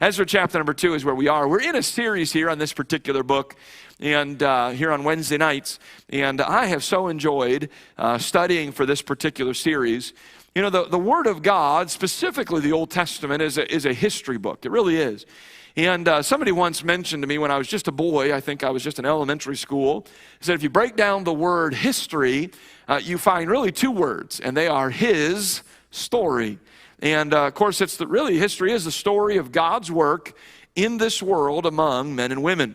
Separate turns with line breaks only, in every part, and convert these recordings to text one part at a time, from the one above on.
Ezra chapter number 2 is where we are. We're in a series here on this particular book, and here on Wednesday nights, and I have so enjoyed studying for this particular series. You know, the Word of God, specifically the Old Testament, is a history book. It really is. And somebody once mentioned to me when I was just a boy, I think I was just in elementary school, said if you break down the word history, you find really two words, and they are His story. And of course, history is the story of God's work in this world among men and women.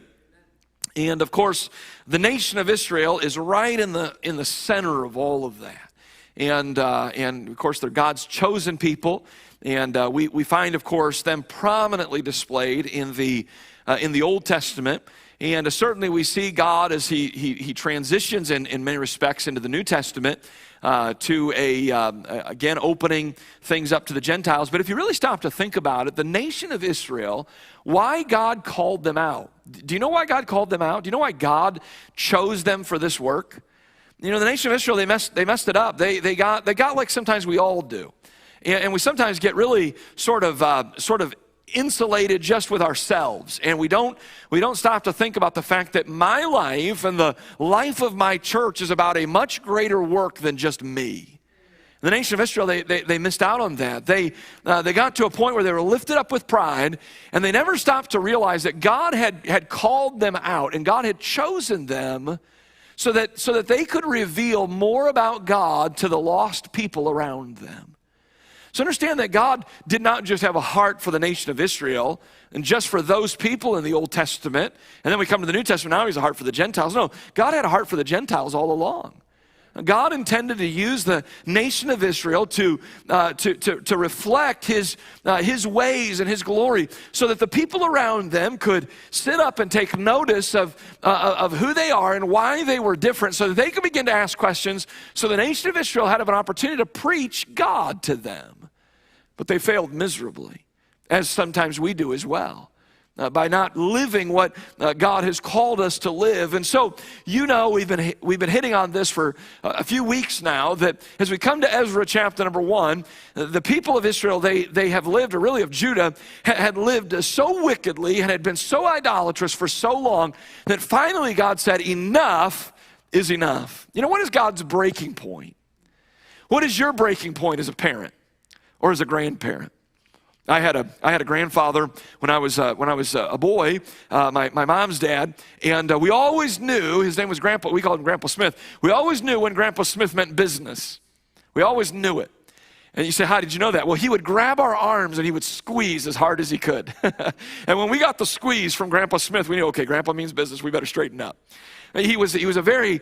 And of course, the nation of Israel is right in the center of all of that. And of course, they're God's chosen people. And we find, of course, them prominently displayed in the Old Testament. And certainly we see God as he transitions in many respects into the New Testament to again, opening things up to the Gentiles. But if you really stop to think about it, the nation of Israel, why God called them out. Do you know why God called them out? Do you know why God chose them for this work? You know, the nation of Israel, they messed it up. They got like sometimes we all do. And we sometimes get really sort of insulated just with ourselves, and we don't stop to think about the fact that my life and the life of my church is about a much greater work than just me. The nation of Israel, they missed out on that. They got to a point where they were lifted up with pride, and they never stopped to realize that God had called them out, and God had chosen them so that they could reveal more about God to the lost people around them. So understand that God did not just have a heart for the nation of Israel and just for those people in the Old Testament, and then we come to the New Testament, now He's a heart for the Gentiles. No, God had a heart for the Gentiles all along. God intended to use the nation of Israel to reflect His ways and His glory, so that the people around them could sit up and take notice of who they are and why they were different, so that they could begin to ask questions, so the nation of Israel had an opportunity to preach God to them. But they failed miserably, as sometimes we do as well. By not living what God has called us to live. And so, you know, we've been hitting on this for a few weeks now, that as we come to Ezra chapter number 1, the people of Israel, they have lived, or really of Judah, had lived so wickedly and had been so idolatrous for so long that finally God said, enough is enough. You know, what is God's breaking point? What is your breaking point as a parent or as a grandparent? I had a grandfather when I was a boy, my mom's dad, and we always knew, his name was Grandpa, we called him Grandpa Smith. We always knew when Grandpa Smith meant business. We always knew it. And you say, how did you know that? Well, he would grab our arms and he would squeeze as hard as he could. And when we got the squeeze from Grandpa Smith, we knew, okay, Grandpa means business, we better straighten up. He was a very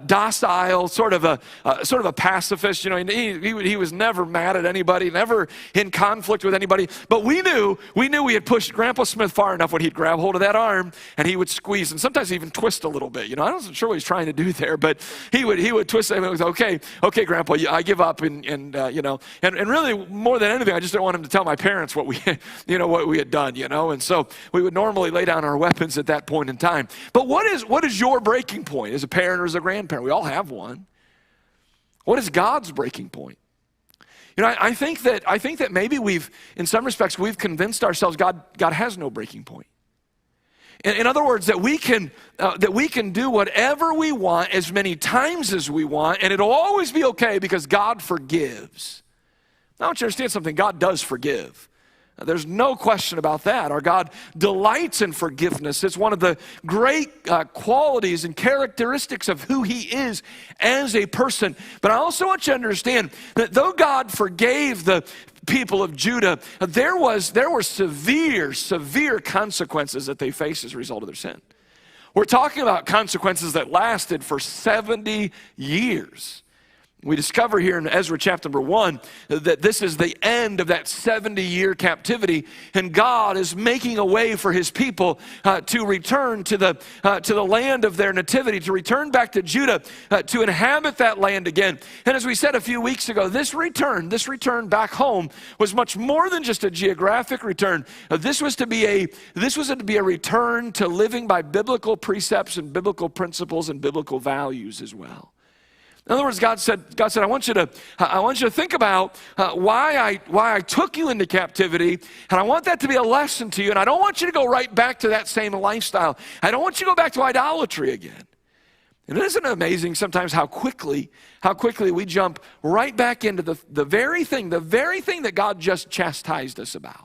docile, sort of a pacifist. You know, he was never mad at anybody, never in conflict with anybody. But we knew we had pushed Grandpa Smith far enough when he'd grab hold of that arm and he would squeeze, and sometimes even twist a little bit. You know, I wasn't sure what he was trying to do there, but he would twist. And it was okay, Grandpa, I give up, and you know, and really more than anything, I just didn't want him to tell my parents what we had done. You know, and so we would normally lay down our weapons at that point in time. But what is your breaking point as a parent or as a grandparent? We all have one. What is God's breaking point? You know, I think that maybe in some respects, we've convinced ourselves God has no breaking point. In other words, that we can do whatever we want as many times as we want, and it'll always be okay because God forgives. Now, I want you to understand something. God does forgive. There's no question about that. Our God delights in forgiveness. It's one of the great qualities and characteristics of who He is as a person. But I also want you to understand that though God forgave the people of Judah, there were severe consequences that they faced as a result of their sin. We're talking about consequences that lasted for 70 years. We discover here in Ezra chapter number 1 that this is the end of that 70-year captivity, and God is making a way for His people to return to the land of their nativity, to return back to Judah, to inhabit that land again. And as we said a few weeks ago, this return back home was much more than just a geographic return. This was to be a return to living by biblical precepts and biblical principles and biblical values as well. In other words, God said, I want you to think about why I took you into captivity, and I want that to be a lesson to you, and I don't want you to go right back to that same lifestyle. I don't want you to go back to idolatry again. And isn't it amazing sometimes how quickly we jump right back into the very thing that God just chastised us about.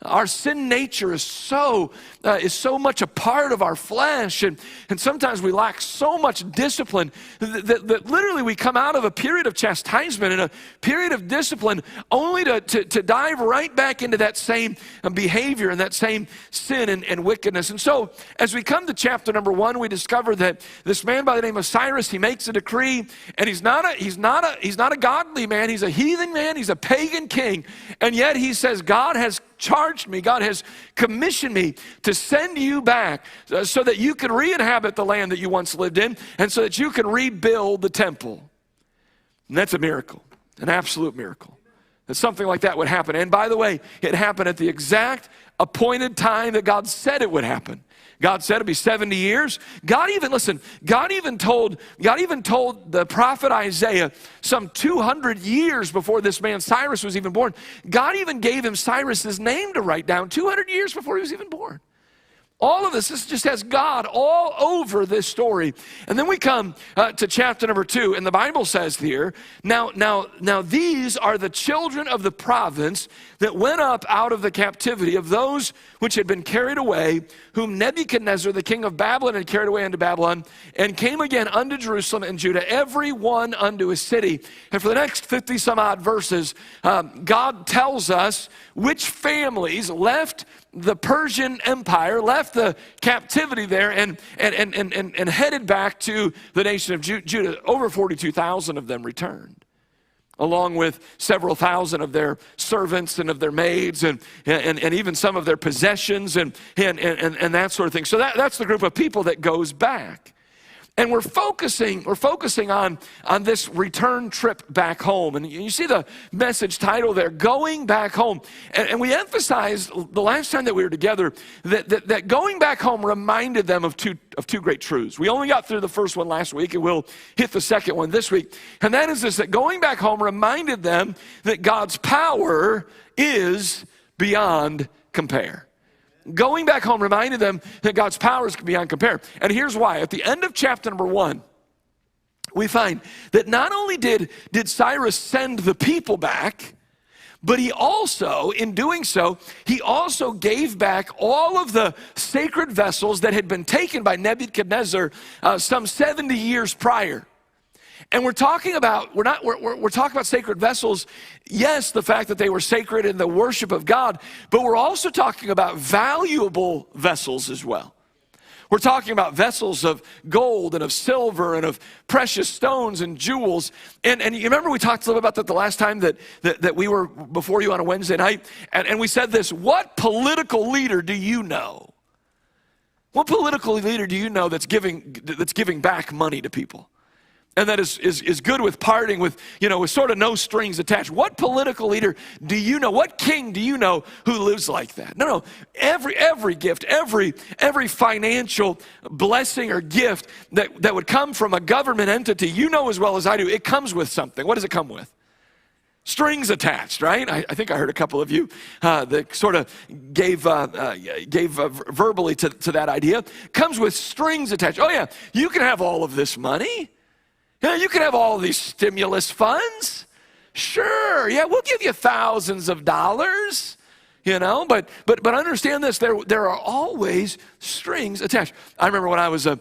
Our sin nature is so much a part of our flesh, and sometimes we lack so much discipline that literally we come out of a period of chastisement and a period of discipline only to dive right back into that same behavior and that same sin and wickedness. And so as we come to chapter number 1, we discover that this man by the name of Cyrus, he makes a decree, and he's not a godly man, he's a heathen man, he's a pagan king, and yet he says, God has charged me, God has commissioned me to send you back so that you can re-inhabit the land that you once lived in and so that you can rebuild the temple. And that's a miracle, an absolute miracle, that something like that would happen. And by the way, it happened at the exact appointed time that God said it would happen. God said it'd be 70 years. God even told the prophet Isaiah some 200 years before this man Cyrus was even born. God even gave him Cyrus's name to write down 200 years before he was even born. All of this just has God all over this story. And then we come to chapter number 2, and the Bible says here, now these are the children of the province that went up out of the captivity of those which had been carried away, whom Nebuchadnezzar, the king of Babylon, had carried away unto Babylon, and came again unto Jerusalem and Judah, every one unto his city. And for the next 50 some odd verses, God tells us which families left the Persian Empire, left the captivity there and headed back to the nation of Judah. Over 42,000 of them returned, along with several thousand of their servants and of their maids and even some of their possessions and that sort of thing. So that's the group of people that goes back. And we're focusing on this return trip back home. And you see the message title there, Going Back Home. And we emphasized the last time that we were together that going back home reminded them of two great truths. We only got through the first one last week, and we'll hit the second one this week. And that is this, that going back home reminded them that God's power is beyond compare. Going back home reminded them that God's power is beyond compare. And here's why. At the end of chapter number 1, we find that not only did Cyrus send the people back, but he also, in doing so, he also gave back all of the sacred vessels that had been taken by Nebuchadnezzar some 70 years prior. And we're talking about sacred vessels. Yes, the fact that they were sacred in the worship of God, but we're also talking about valuable vessels as well. We're talking about vessels of gold and of silver and of precious stones and jewels. And you remember we talked a little about that the last time that we were before you on a Wednesday night, and we said this, what political leader do you know? What political leader do you know that's giving back money to people? And that is good with parting with sort of no strings attached. What political leader do you know? What king do you know who lives like that? No. Every gift, every financial blessing or gift that would come from a government entity, you know as well as I do, it comes with something. What does it come with? Strings attached, right? I think I heard a couple of you that sort of gave verbally to that idea. Comes with strings attached. Oh yeah, you can have all of this money. Yeah, you can have all these stimulus funds. Sure, yeah, we'll give you thousands of dollars, but understand this, there are always strings attached. I remember when I was a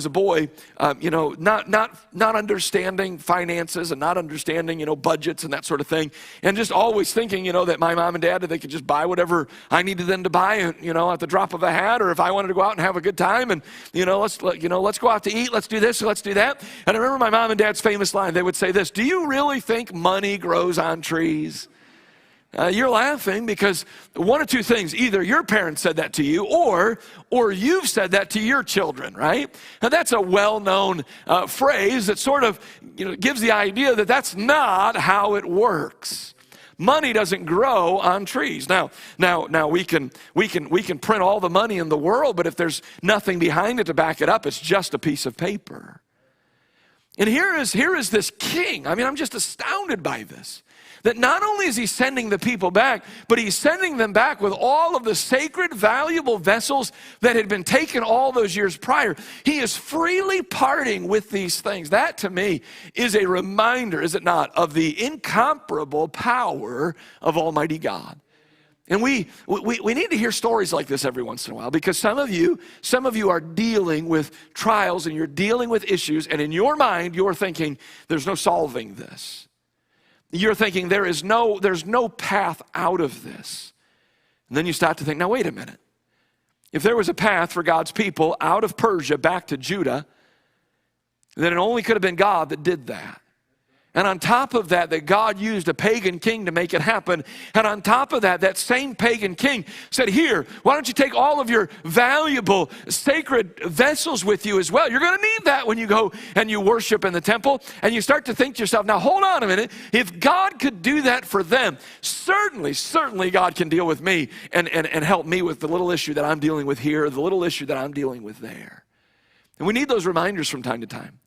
boy, not understanding finances and not understanding, budgets and that sort of thing, and just always thinking, that my mom and dad, they could just buy whatever I needed them to buy, at the drop of a hat, or if I wanted to go out and have a good time, and let's go out to eat, let's do this, let's do that. And I remember my mom and dad's famous line. They would say this: "Do you really think money grows on trees?" You're laughing because one of two things: either your parents said that to you, or you've said that to your children, right? Now that's a well-known phrase that sort of gives the idea that that's not how it works. Money doesn't grow on trees. Now we can print all the money in the world, but if there's nothing behind it to back it up, it's just a piece of paper. And here is this king. I mean, I'm just astounded by this. That not only is he sending the people back, but he's sending them back with all of the sacred, valuable vessels that had been taken all those years prior. He is freely parting with these things. That, to me, is a reminder, is it not, of the incomparable power of Almighty God. And we need to hear stories like this every once in a while, because some of you are dealing with trials and you're dealing with issues, and in your mind, you're thinking, there's no solving this. You're thinking there's no path out of this. And then you start to think, now wait a minute. If there was a path for God's people out of Persia back to Judah, then it only could have been God that did that. And on top of that, that God used a pagan king to make it happen. And on top of that, that same pagan king said, here, why don't you take all of your valuable sacred vessels with you as well? You're going to need that when you go and you worship in the temple. And you start to think to yourself, now hold on a minute. If God could do that for them, certainly God can deal with me and help me with the little issue that I'm dealing with here, the little issue that I'm dealing with there. And we need those reminders from time to time.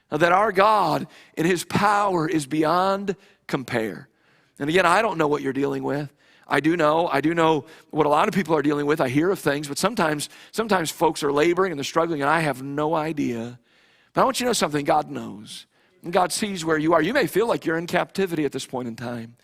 That our God in his power is beyond compare. And again, I don't know what you're dealing with. I do know what a lot of people are dealing with. I hear of things, but sometimes folks are laboring and they're struggling and I have no idea. But I want you to know something, God knows. And God sees where you are. You may feel like you're in captivity at this point in time.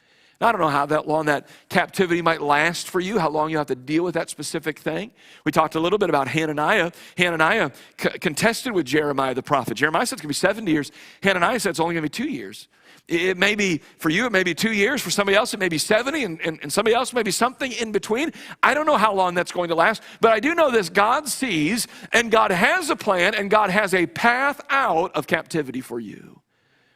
I don't know how long that captivity might last for you, how long you have to deal with that specific thing. We talked a little bit about Hananiah. Hananiah contested with Jeremiah the prophet. Jeremiah said it's going to be 70 years. Hananiah said it's only going to be 2 years. It may be, for you, it may be 2 years. For somebody else, it may be 70, and somebody else may be something in between. I don't know how long that's going to last, but I do know this. God sees, and God has a plan, and God has a path out of captivity for you.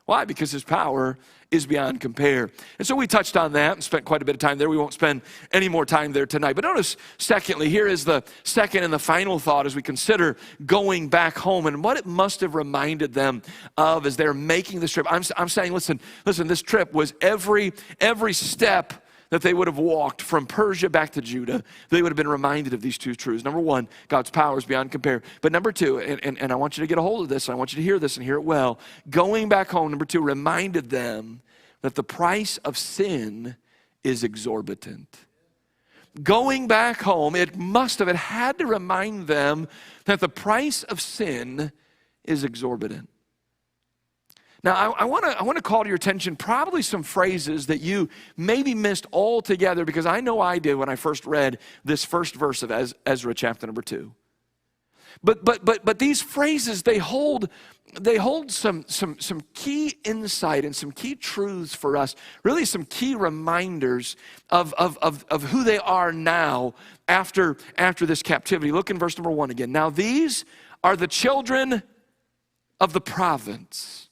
Why? Because his power is beyond compare. And so we touched on that and spent quite a bit of time there. We won't spend any more time there tonight. But notice, secondly, here is the second and the final thought as we consider going back home and what it must have reminded them of as they're making this trip. I'm saying, listen, this trip was every step that they would have walked from Persia back to Judah, they would have been reminded of these two truths. Number one, God's power is beyond compare. But number two, and I want you to get a hold of this, and I want you to hear this and hear it well. Going back home, number two, reminded them that the price of sin is exorbitant. Going back home, it had to remind them that the price of sin is exorbitant. Now, I want to call to your attention probably some phrases that you maybe missed altogether, because I know I did when I first read this first verse of Ezra chapter number 2. But these phrases, they hold some key insight and some key truths for us, really some key reminders of who they are now after this captivity. Look in verse number 1 again. Now these are the children of the province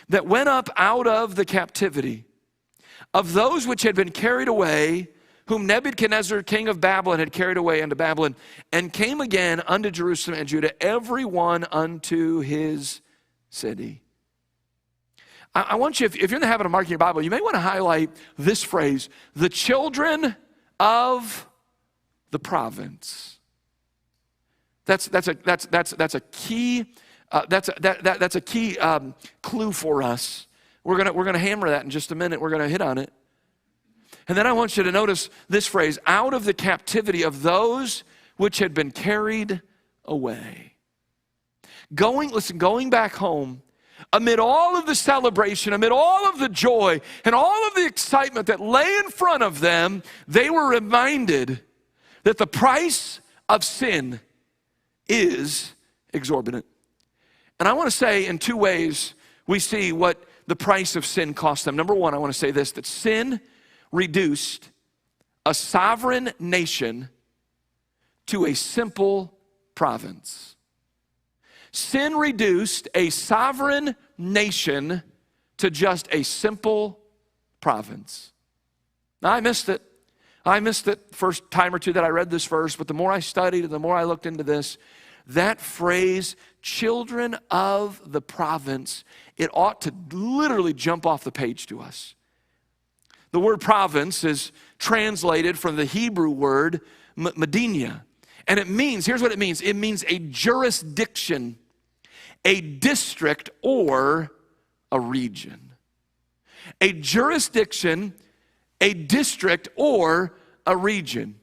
that went up out of the captivity, of those which had been carried away, whom Nebuchadnezzar, king of Babylon, had carried away unto Babylon, and came again unto Jerusalem and Judah, every one unto his city. I want you, if you're in the habit of marking your Bible, you may want to highlight this phrase, the children of the province. That's a key. That's a key clue for us. We're gonna hammer that in just a minute. We're gonna hit on it. And then I want you to notice this phrase, out of the captivity of those which had been carried away. Going back home, amid all of the celebration, amid all of the joy, and all of the excitement that lay in front of them, they were reminded that the price of sin is exorbitant. And I want to say in two ways we see what the price of sin cost them. Number one, I want to say this, that sin reduced a sovereign nation to a simple province. Sin reduced a sovereign nation to just a simple province. Now, I missed it. First time or two that I read this verse, but the more I studied and the more I looked into this, that phrase, children of the province, it ought to literally jump off the page to us. The word province is translated from the Hebrew word Medina. And it means, here's what it means. It means a jurisdiction, a district, or a region. A jurisdiction, a district, or a region.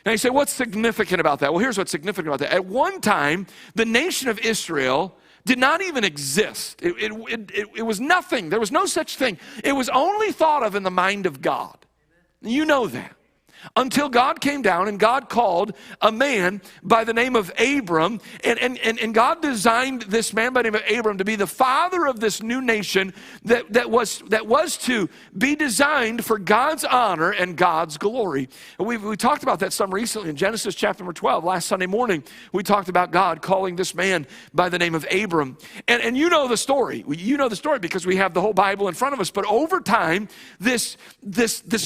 Now you say, what's significant about that? Well, here's what's significant about that. At one time, the nation of Israel did not even exist. It was nothing. There was no such thing. It was only thought of in the mind of God. You know that. Until God came down and God called a man by the name of Abram, and God designed this man by the name of Abram to be the father of this new nation that was to be designed for God's honor and God's glory. And we talked about that some recently in Genesis chapter number 12. Last Sunday morning, we talked about God calling this man by the name of Abram. And you know the story. You know the story because we have the whole Bible in front of us. But over time, this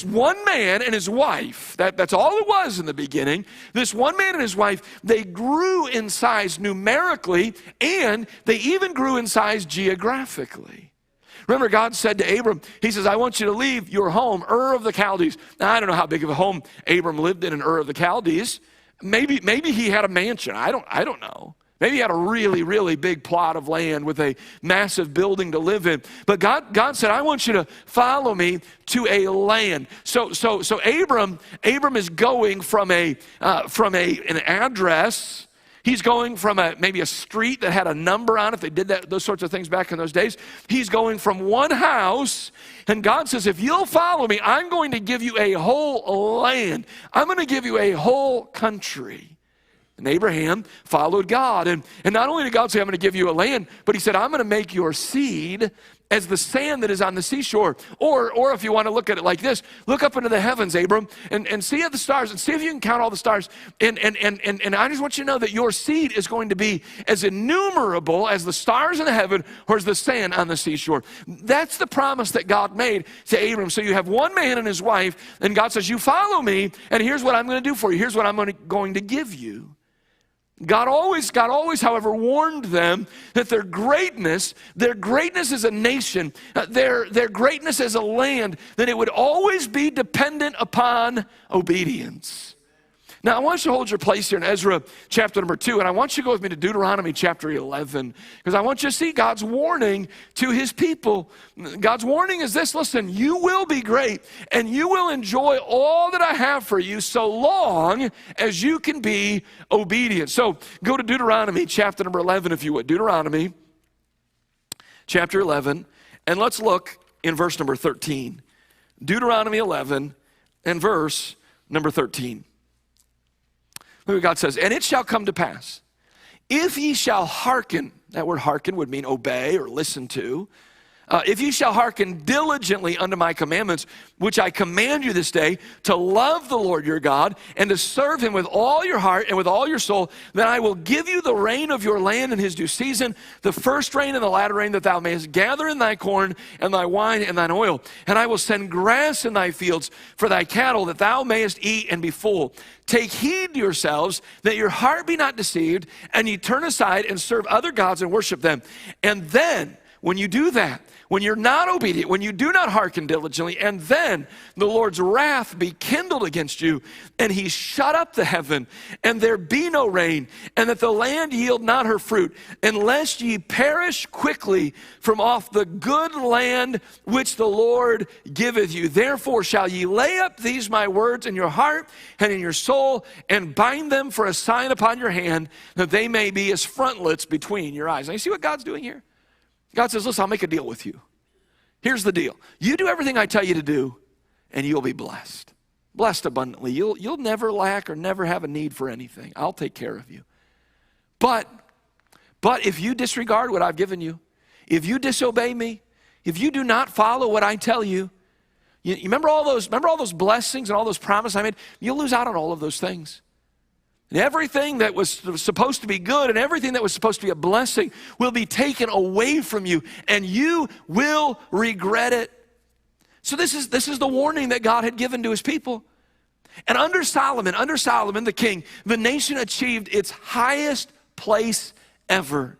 one man and his wife, that's all it was in the beginning. This one man and his wife, they grew in size numerically, and they even grew in size geographically. Remember, God said to Abram, he says, I want you to leave your home, Ur of the Chaldees. Now, I don't know how big of a home Abram lived in Ur of the Chaldees. Maybe he had a mansion. I don't know. Maybe he had a really, really big plot of land with a massive building to live in. But God said, I want you to follow me to a land. So Abram is going from an address. He's going from maybe a street that had a number on it. They did those sorts of things back in those days. He's going from one house, and God says, if you'll follow me, I'm going to give you a whole land. I'm going to give you a whole country. And Abraham followed God. And not only did God say, I'm going to give you a land, but he said, I'm going to make your seed as the sand that is on the seashore. Or if you want to look at it like this, look up into the heavens, Abram, and see at the stars, and see if you can count all the stars. And I just want you to know that your seed is going to be as innumerable as the stars in the heaven or as the sand on the seashore. That's the promise that God made to Abram. So you have one man and his wife, and God says, you follow me, and here's what I'm going to do for you. Here's what I'm going to give you. God always, however, warned them that their greatness as a nation, their greatness as a land, that it would always be dependent upon obedience. Now, I want you to hold your place here in Ezra chapter number 2, and I want you to go with me to Deuteronomy chapter 11, because I want you to see God's warning to his people. God's warning is this: listen, you will be great, and you will enjoy all that I have for you so long as you can be obedient. So go to Deuteronomy chapter number 11, if you would. Deuteronomy chapter 11, and let's look in verse number 13. Deuteronomy 11 and verse number 13. Look what God says, and it shall come to pass, if ye shall hearken, that word hearken would mean obey or listen to, if ye shall hearken diligently unto my commandments, which I command you this day, to love the Lord your God, and to serve him with all your heart and with all your soul, then I will give you the rain of your land in his due season, the first rain and the latter rain, that thou mayest gather in thy corn and thy wine and thine oil. And I will send grass in thy fields for thy cattle, that thou mayest eat and be full. Take heed to yourselves, that your heart be not deceived, and ye turn aside and serve other gods and worship them. And then, when you do that, when you're not obedient, when you do not hearken diligently, and then the Lord's wrath be kindled against you, and he shut up the heaven, and there be no rain, and that the land yield not her fruit, unless ye perish quickly from off the good land which the Lord giveth you. Therefore shall ye lay up these my words in your heart and in your soul, and bind them for a sign upon your hand, that they may be as frontlets between your eyes. Now you see what God's doing here? God says, listen, I'll make a deal with you. Here's the deal. You do everything I tell you to do, and you'll be blessed. Blessed abundantly. You'll never lack or never have a need for anything. I'll take care of you. But if you disregard what I've given you, if you disobey me, if you do not follow what I tell you, you remember all those blessings and all those promises I made? You'll lose out on all of those things. And everything that was supposed to be good and everything that was supposed to be a blessing will be taken away from you, and you will regret it. So this is the warning that God had given to his people. And under Solomon the king, the nation achieved its highest place ever.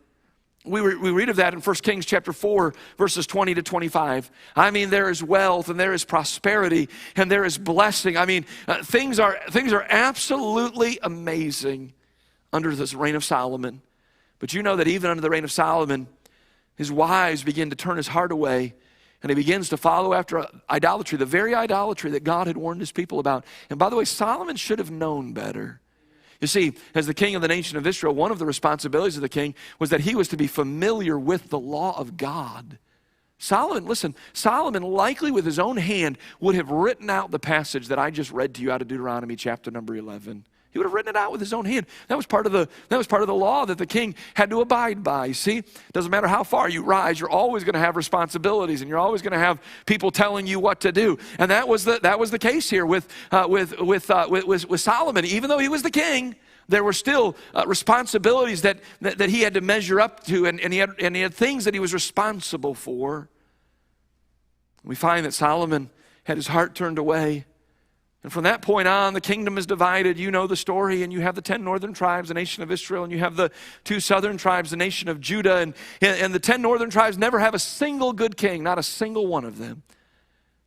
We read of that in 1 Kings chapter 4, verses 20 to 25. I mean, there is wealth and there is prosperity and there is blessing. I mean, things are absolutely amazing under this reign of Solomon. But you know that even under the reign of Solomon, his wives begin to turn his heart away, and he begins to follow after idolatry, the very idolatry that God had warned his people about. And by the way, Solomon should have known better. You see, as the king of the nation of Israel, one of the responsibilities of the king was that he was to be familiar with the law of God. Solomon likely with his own hand would have written out the passage that I just read to you out of Deuteronomy chapter number 11. He would have written it out with his own hand. That was part of the law that the king had to abide by. See, doesn't matter how far you rise, you're always going to have responsibilities, and you're always going to have people telling you what to do. And that was the case here with Solomon. Even though he was the king, there were still responsibilities that he had to measure up to, and he had things that he was responsible for. We find that Solomon had his heart turned away. And from that point on, the kingdom is divided. You know the story, and you have the 10 northern tribes, the nation of Israel, and you have the 2 southern tribes, the nation of Judah. And the 10 northern tribes never have a single good king, not a single one of them.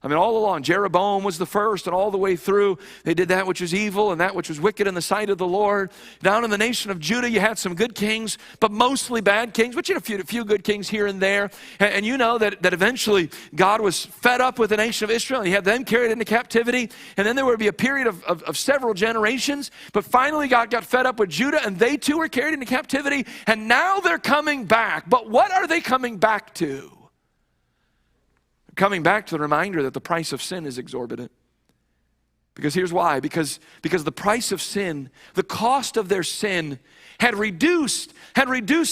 I mean, all along, Jeroboam was the first, and all the way through, they did that which was evil and that which was wicked in the sight of the Lord. Down in the nation of Judah, you had some good kings, but mostly bad kings, but you had a few good kings here and there. And you know that eventually God was fed up with the nation of Israel, and he had them carried into captivity. And then there would be a period of several generations, but finally God got fed up with Judah, and they too were carried into captivity, and now they're coming back. But what are they coming back to? Coming back to the reminder that the price of sin is exorbitant. Because here's why. Because the price of sin, the cost of their sin, had reduced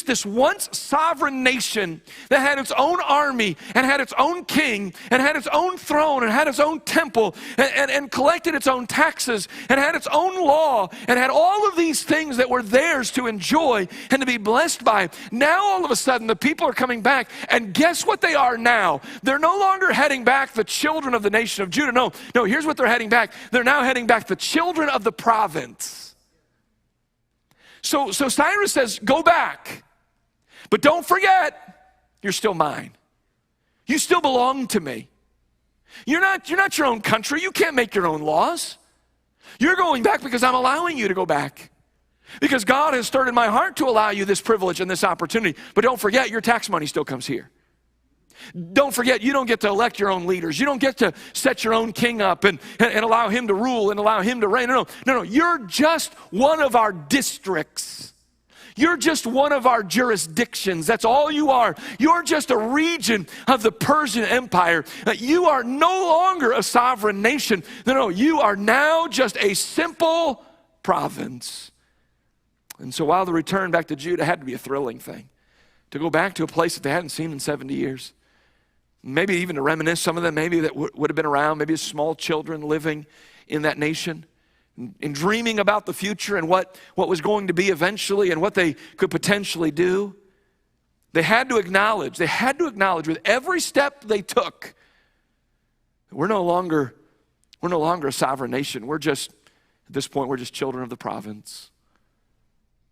this once sovereign nation that had its own army and had its own king and had its own throne and had its own temple and collected its own taxes and had its own law and had all of these things that were theirs to enjoy and to be blessed by. Now all of a sudden the people are coming back, and guess what they are now? They're no longer heading back the children of the nation of Judah. No, here's what they're heading back. They're now heading back the children of the province. So Cyrus says, go back, but don't forget, you're still mine. You still belong to me. You're not your own country. You can't make your own laws. You're going back because I'm allowing you to go back. Because God has stirred in my heart to allow you this privilege and this opportunity. But don't forget, your tax money still comes here. Don't forget, you don't get to elect your own leaders. You don't get to set your own king up and allow him to rule and allow him to reign. No. You're just one of our districts. You're just one of our jurisdictions. That's all you are. You're just a region of the Persian Empire. You are no longer a sovereign nation. No, you are now just a simple province. And so while the return back to Judah had to be a thrilling thing, to go back to a place that they hadn't seen in 70 years, maybe even to reminisce, some of them maybe that would have been around, maybe as small children living in that nation, and dreaming about the future and what was going to be eventually and what they could potentially do. They had to acknowledge with every step they took, we're no longer a sovereign nation. At this point, we're just children of the province.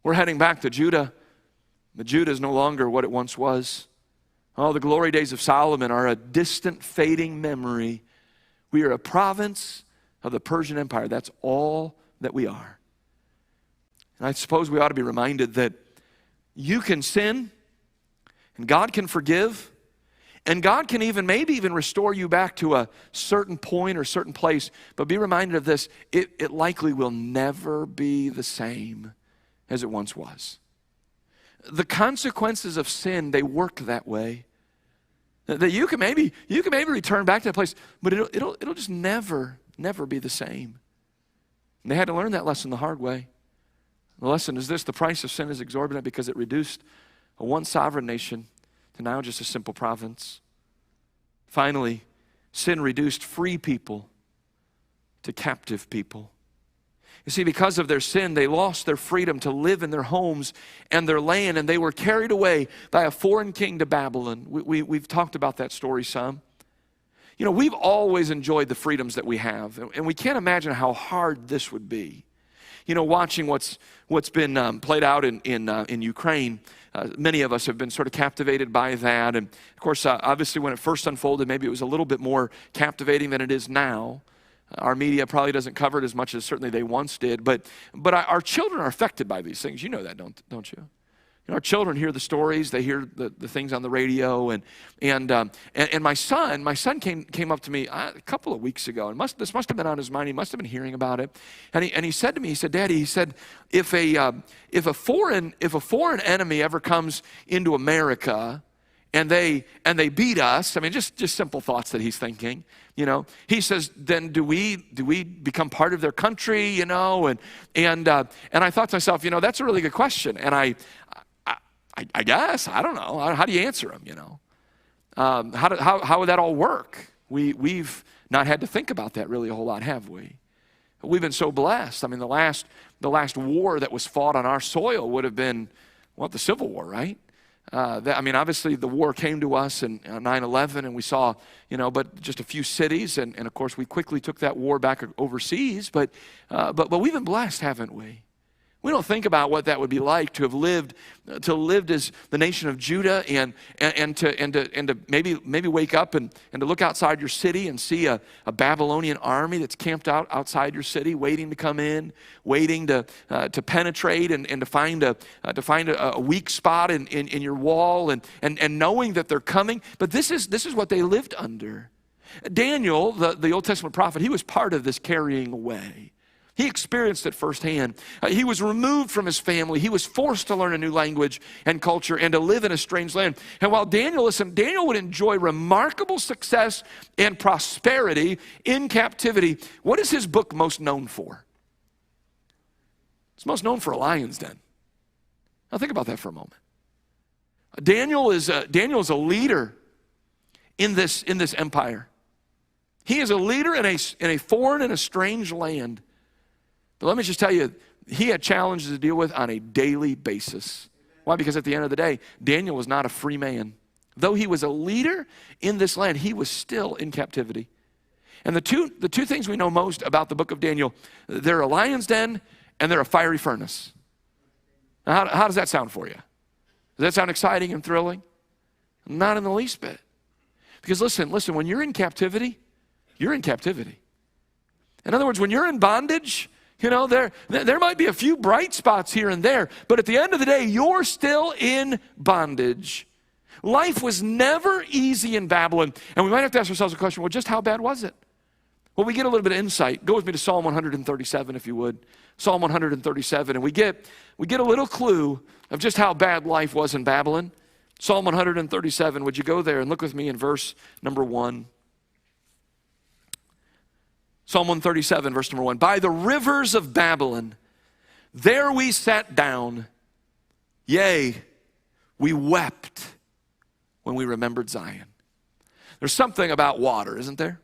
We're heading back to Judah. But Judah is no longer what it once was. Oh, the glory days of Solomon are a distant, fading memory. We are a province of the Persian Empire. That's all that we are. And I suppose we ought to be reminded that you can sin, and God can forgive, and God can maybe even restore you back to a certain point or certain place. But be reminded of this, it likely will never be the same as it once was. The consequences of sin, they work that way. That you can maybe return back to that place, but it'll just never be the same. And they had to learn that lesson the hard way. The lesson is this: the price of sin is exorbitant because it reduced a once sovereign nation to now just a simple province. Finally, sin reduced free people to captive people. You see, because of their sin, they lost their freedom to live in their homes and their land, and they were carried away by a foreign king to Babylon. We've talked about that story some. You know, we've always enjoyed the freedoms that we have, and we can't imagine how hard this would be. You know, watching what's been played out in Ukraine, many of us have been sort of captivated by that. And of course, obviously when it first unfolded, maybe it was a little bit more captivating than it is now. Our media probably doesn't cover it as much as certainly they once did, but our children are affected by these things. You know that, don't you? Our children hear the stories, they hear the things on the radio, and my son came up to me a couple of weeks ago, and this must have been on his mind. He must have been hearing about it, and he said to me, he said, "Daddy," he said, if a foreign enemy ever comes into America, and they beat us, I mean, just simple thoughts that he's thinking, He says, then do we become part of their country, And I thought to myself, that's a really good question, and I guess, I don't know. How do you answer them, How would that all work? We've not had to think about that really a whole lot, have we? We've been so blessed. I mean, the last war that was fought on our soil would have been, the Civil War, right? Obviously the war came to us in 9/11, and we saw, but just a few cities, and of course we quickly took that war back overseas, but we've been blessed, haven't we? We don't think about what that would be like to have lived as the nation of Judah, and to maybe wake up and to look outside your city and see a Babylonian army that's camped outside your city, waiting to come in, waiting to penetrate and to find a weak spot in your wall, and knowing that they're coming. But this is what they lived under. Daniel, the Old Testament prophet, he was part of this carrying away. He experienced it firsthand. He was removed from his family. He was forced to learn a new language and culture and to live in a strange land. And while Daniel would enjoy remarkable success and prosperity in captivity. What is his book most known for? It's most known for a lion's den. Now think about that for a moment. Daniel is a leader in this empire. He is a leader in a foreign and a strange land. But let me just tell you, he had challenges to deal with on a daily basis. Why? Because at the end of the day, Daniel was not a free man. Though he was a leader in this land, he was still in captivity. And the two things we know most about the book of Daniel, they're a lion's den and they're a fiery furnace. Now, how does that sound for you? Does that sound exciting and thrilling? Not in the least bit. Because listen, when you're in captivity, you're in captivity. In other words, when you're in bondage, there might be a few bright spots here and there, but at the end of the day, you're still in bondage. Life was never easy in Babylon, and we might have to ask ourselves a question, well, just how bad was it? Well, we get a little bit of insight. Go with me to Psalm 137, if you would. Psalm 137, and we get a little clue of just how bad life was in Babylon. Psalm 137, would you go there and look with me in verse number 1. Psalm 137, verse number 1. By the rivers of Babylon, there we sat down. Yea, we wept when we remembered Zion. There's something about water, isn't there?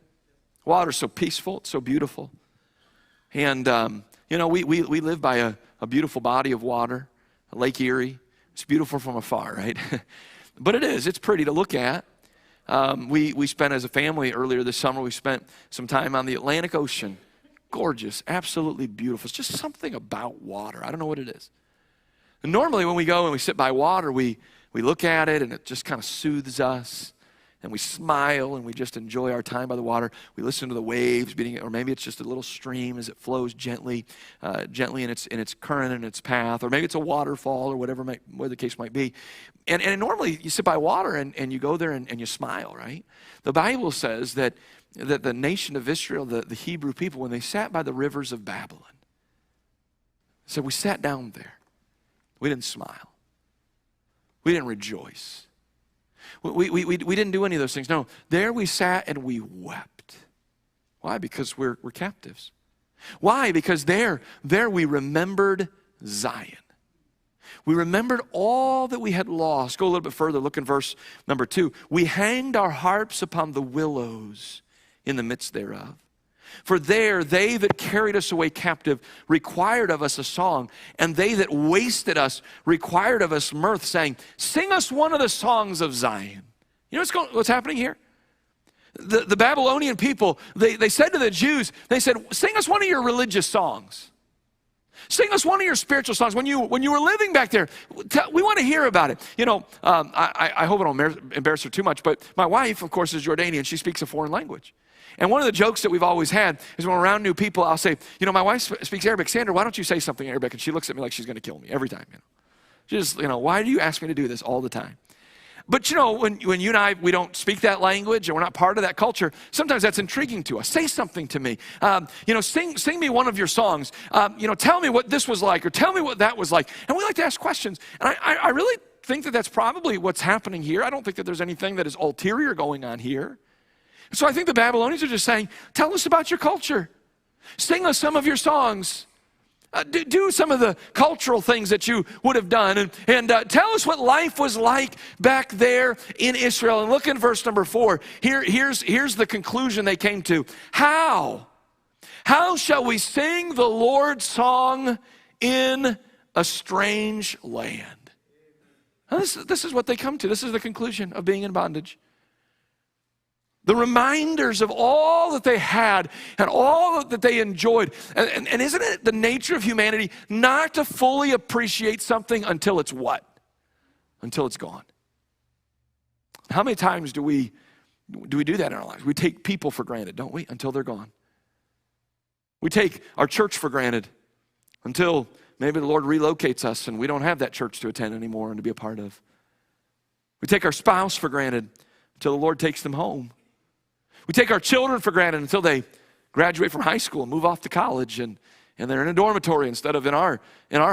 Water's so peaceful, it's so beautiful. And, we live by a beautiful body of water, Lake Erie. It's beautiful from afar, right? But it's pretty to look at. We spent as a family earlier this summer, we spent some time on the Atlantic Ocean. Gorgeous, absolutely beautiful. It's just something about water. I don't know what it is. And normally when we go and we sit by water, we look at it and it just kind of soothes us. And we smile and we just enjoy our time by the water. We listen to the waves beating it, or maybe it's just a little stream as it flows gently in its current and its path, or maybe it's a waterfall or whatever the case might be. And normally you sit by water and you go there and you smile, right? The Bible says that the nation of Israel, the Hebrew people, when they sat by the rivers of Babylon, so we sat down there. We didn't smile. We didn't rejoice. We didn't do any of those things. No, there we sat and we wept. Why? Because we're captives. Why? Because there we remembered Zion. We remembered all that we had lost. Go a little bit further, look in verse number 2. We hanged our harps upon the willows in the midst thereof. For there they that carried us away captive required of us a song, and they that wasted us required of us mirth, saying, sing us one of the songs of Zion. You know what's happening here? The Babylonian people, they said to the Jews, they said, sing us one of your religious songs. Sing us one of your spiritual songs. When you were living back there, we want to hear about it. I hope I don't embarrass her too much, but my wife, of course, is Jordanian. She speaks a foreign language. And one of the jokes that we've always had is when we're around new people, I'll say, my wife speaks Arabic. Sandra, why don't you say something in Arabic? And she looks at me like she's going to kill me every time. Just, why do you ask me to do this all the time? But when you and I, we don't speak that language and we're not part of that culture, sometimes that's intriguing to us. Say something to me. Sing me one of your songs. Tell me what this was like, or tell me what that was like. And we like to ask questions. And I really think that that's probably what's happening here. I don't think that there's anything that is ulterior going on here. So I think the Babylonians are just saying, tell us about your culture. Sing us some of your songs. Do some of the cultural things that you would have done, and tell us what life was like back there in Israel. And look in verse number 4. Here's the conclusion they came to. How shall we sing the Lord's song in a strange land? Now, this is what they come to. This is the conclusion of being in bondage. The reminders of all that they had and all that they enjoyed. And isn't it the nature of humanity not to fully appreciate something until it's what? Until it's gone. How many times do we do that in our lives? We take people for granted, don't we? Until they're gone. We take our church for granted until maybe the Lord relocates us and we don't have that church to attend anymore and to be a part of. We take our spouse for granted until the Lord takes them home. We take our children for granted until they graduate from high school and move off to college and they're in a dormitory instead of in our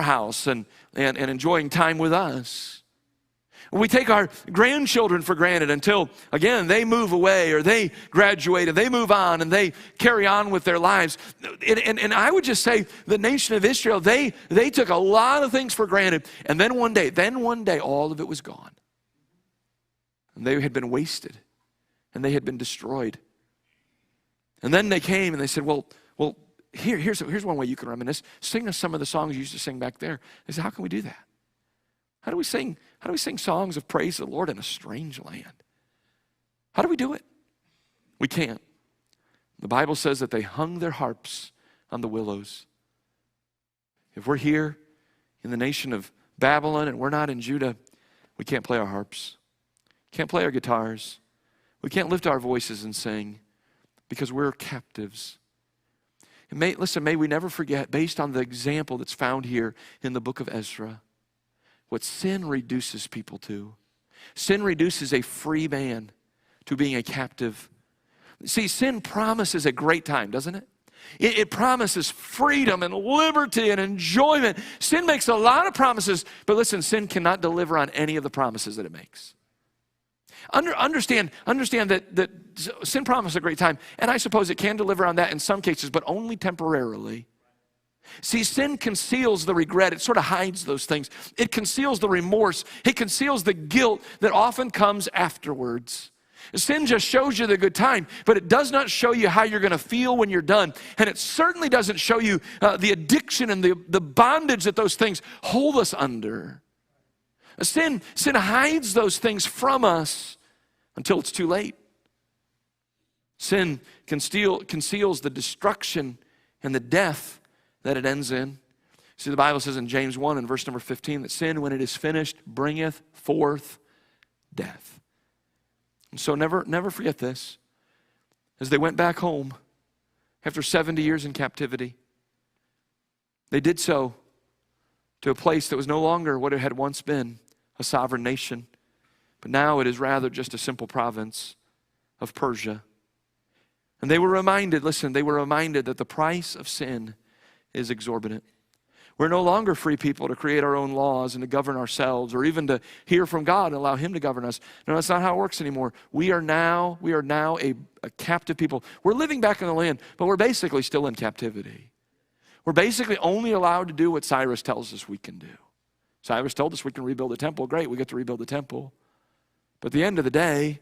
house and enjoying time with us. We take our grandchildren for granted until, again, they move away or they graduate and they move on and they carry on with their lives. And I would just say the nation of Israel, they took a lot of things for granted, and then one day, all of it was gone. And they had been wasted. And they had been destroyed. And then they came and they said, well, here's one way you can reminisce. Sing us some of the songs you used to sing back there. They said, how can we do that? How do we sing songs of praise to the Lord in a strange land? How do we do it? We can't. The Bible says that they hung their harps on the willows. If we're here in the nation of Babylon and we're not in Judah, we can't play our harps. Can't play our guitars. We can't lift our voices and sing because we're captives. And may we never forget, based on the example that's found here in the book of Ezra, what sin reduces people to. Sin reduces a free man to being a captive. See, sin promises a great time, doesn't it? It promises freedom and liberty and enjoyment. Sin makes a lot of promises, but listen, sin cannot deliver on any of the promises that it makes. Understand that sin promises a great time, and I suppose it can deliver on that in some cases, but only temporarily. See, sin conceals the regret. It sort of hides those things. It conceals the remorse. It conceals the guilt that often comes afterwards. Sin just shows you the good time, but it does not show you how you're going to feel when you're done. And it certainly doesn't show you the addiction and the bondage that those things hold us under. Sin hides those things from us until it's too late. Sin conceals the destruction and the death that it ends in. See, the Bible says in James 1 and verse number 15 that sin, when it is finished, bringeth forth death. And so never forget this. As they went back home after 70 years in captivity, they did so to a place that was no longer what it had once been, a sovereign nation, but now it is rather just a simple province of Persia. And they were reminded that the price of sin is exorbitant. We're no longer free people to create our own laws and to govern ourselves or even to hear from God and allow Him to govern us. No, that's not how it works anymore. We are now a captive people. We're living back in the land, but we're basically still in captivity. We're basically only allowed to do what Cyrus tells us we can do. Cyrus told us we can rebuild the temple. Great, we get to rebuild the temple. But at the end of the day,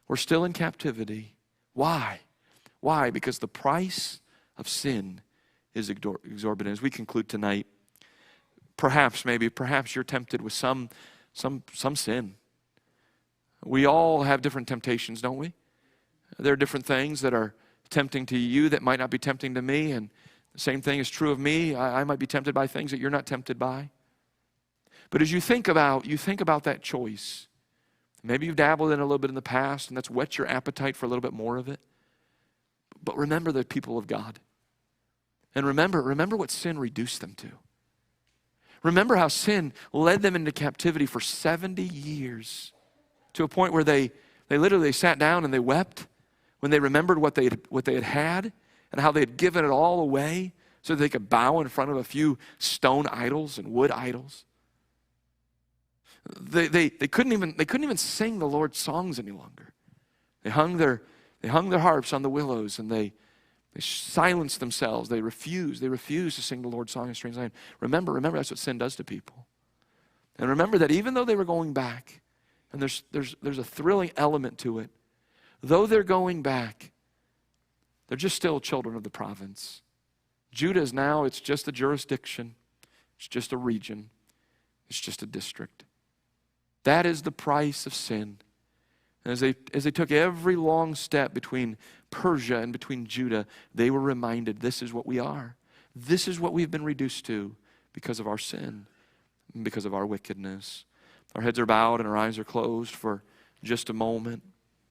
we're still in captivity. Why? Why? Because the price of sin is exorbitant. As we conclude tonight, perhaps you're tempted with some sin. We all have different temptations, don't we? There are different things that are tempting to you that might not be tempting to me, and the same thing is true of me. I might be tempted by things that you're not tempted by. But as you think about that choice, maybe you've dabbled in it a little bit in the past, and that's whet your appetite for a little bit more of it. But remember the people of God. And remember what sin reduced them to. Remember how sin led them into captivity for 70 years to a point where they literally sat down and they wept when they remembered what they had had and how they had given it all away so that they could bow in front of a few stone idols and wood idols. They couldn't even sing the Lord's songs any longer. They hung their harps on the willows, and they silenced themselves. They refused to sing the Lord's song in a strange land. Remember that's what sin does to people. And remember that even though they were going back, and there's a thrilling element to it, though they're going back, they're just still children of the province. Judah is now, it's just a jurisdiction. It's just a region. It's just a district. That is the price of sin. And as they took every long step between Persia and between Judah, they were reminded, this is what we are. This is what we've been reduced to because of our sin, because of our wickedness. Our heads are bowed and our eyes are closed for just a moment.